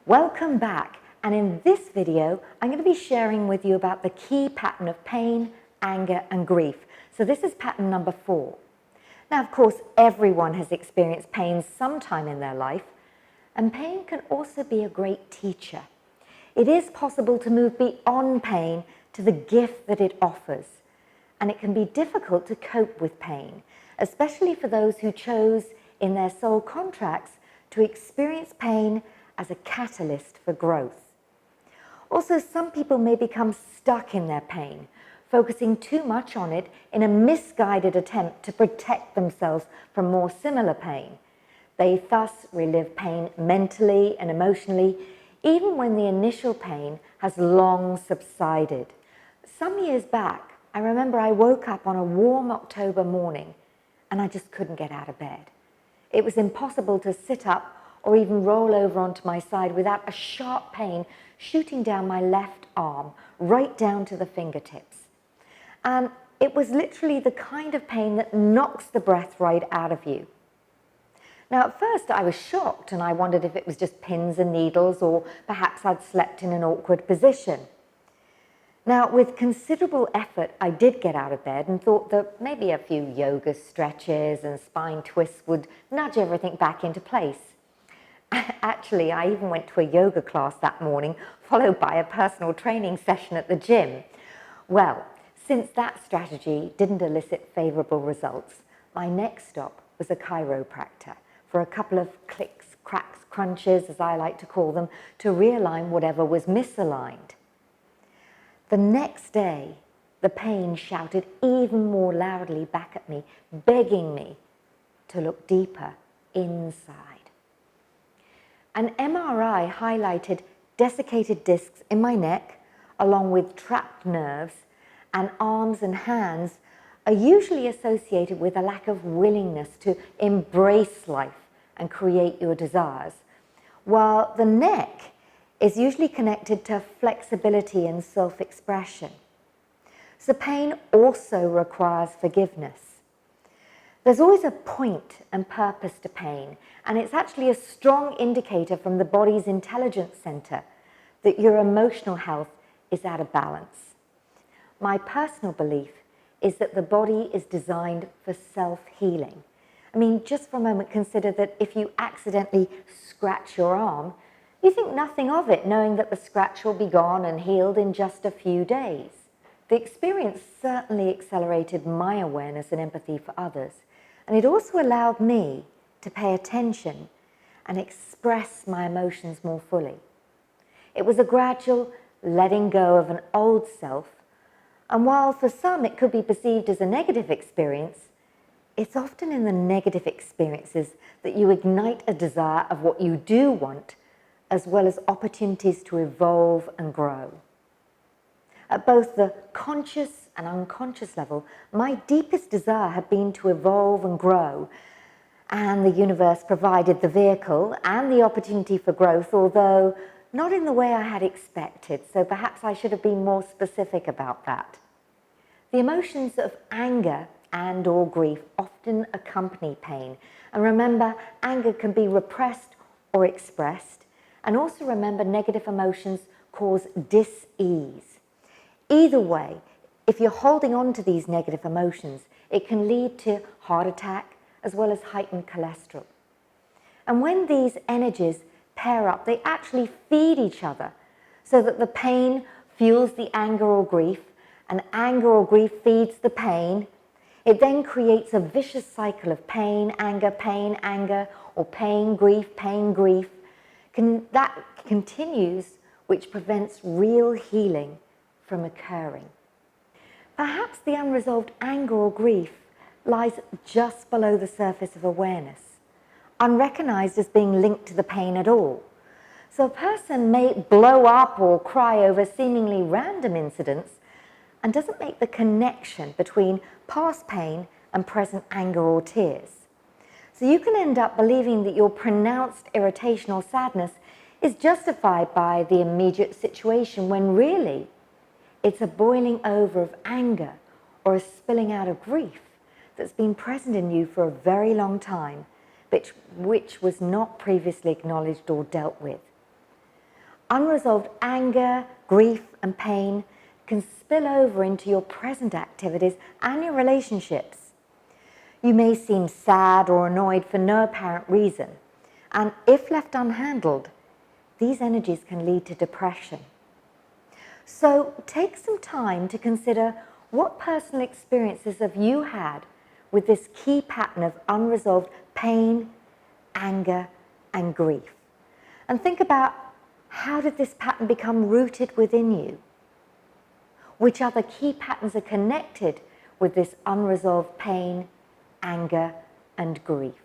Welcome back, and in this video I'm going to be sharing with you about the key pattern of pain, anger and grief. So this is pattern number 4. Now of course everyone has experienced pain sometime in their life, and pain can also be a great teacher. It is possible to move beyond pain to the gift that it offers, and it can be difficult to cope with pain, especially for those who chose in their soul contracts to experience pain as a catalyst for growth. Also, some people may become stuck in their pain, focusing too much on it in a misguided attempt to protect themselves from more similar pain. They thus relive pain mentally and emotionally, even when the initial pain has long subsided. Some years back, I remember I woke up on a warm October morning and I just couldn't get out of bed. It was impossible to sit up or even roll over onto my side without a sharp pain shooting down my left arm, right down to the fingertips. And it was literally the kind of pain that knocks the breath right out of you. Now at first I was shocked and I wondered if it was just pins and needles or perhaps I'd slept in an awkward position. Now with considerable effort I did get out of bed and thought that maybe a few yoga stretches and spine twists would nudge everything back into place. Actually, I even went to a yoga class that morning, followed by a personal training session at the gym. Well, since that strategy didn't elicit favourable results, my next stop was a chiropractor for a couple of clicks, cracks, crunches, as I like to call them, to realign whatever was misaligned. The next day, the pain shouted even more loudly back at me, begging me to look deeper inside. An MRI highlighted desiccated discs in my neck, along with trapped nerves, and arms and hands are usually associated with a lack of willingness to embrace life and create your desires, while the neck is usually connected to flexibility and self-expression. So pain also requires forgiveness. There's always a point and purpose to pain, and it's actually a strong indicator from the body's intelligence center that your emotional health is out of balance. My personal belief is that the body is designed for self-healing. I mean, just for a moment, consider that if you accidentally scratch your arm, you think nothing of it, knowing that the scratch will be gone and healed in just a few days. The experience certainly accelerated my awareness and empathy for others, and it also allowed me to pay attention and express my emotions more fully. It was a gradual letting go of an old self, and while for some it could be perceived as a negative experience, it's often in the negative experiences that you ignite a desire of what you do want, as well as opportunities to evolve and grow. At both the conscious and unconscious level, my deepest desire had been to evolve and grow, and the universe provided the vehicle and the opportunity for growth, although not in the way I had expected, so perhaps I should have been more specific about that. The emotions of anger and or grief often accompany pain, and remember, anger can be repressed or expressed, and also remember negative emotions cause dis-ease. Either way, if you're holding on to these negative emotions, it can lead to heart attack as well as heightened cholesterol. And when these energies pair up, they actually feed each other so that the pain fuels the anger or grief, and anger or grief feeds the pain. It then creates a vicious cycle of pain, anger, or pain, grief, that continues, which prevents real healing from occurring. Perhaps the unresolved anger or grief lies just below the surface of awareness, unrecognized as being linked to the pain at all. So a person may blow up or cry over seemingly random incidents and doesn't make the connection between past pain and present anger or tears. So you can end up believing that your pronounced irritation or sadness is justified by the immediate situation, when really it's a boiling over of anger or a spilling out of grief that's been present in you for a very long time, which was not previously acknowledged or dealt with. Unresolved anger, grief, and pain can spill over into your present activities and your relationships. You may seem sad or annoyed for no apparent reason, and if left unhandled, these energies can lead to depression. So take some time to consider what personal experiences have you had with this key pattern of unresolved pain, anger, and grief. And think about, how did this pattern become rooted within you? Which other key patterns are connected with this unresolved pain, anger, and grief?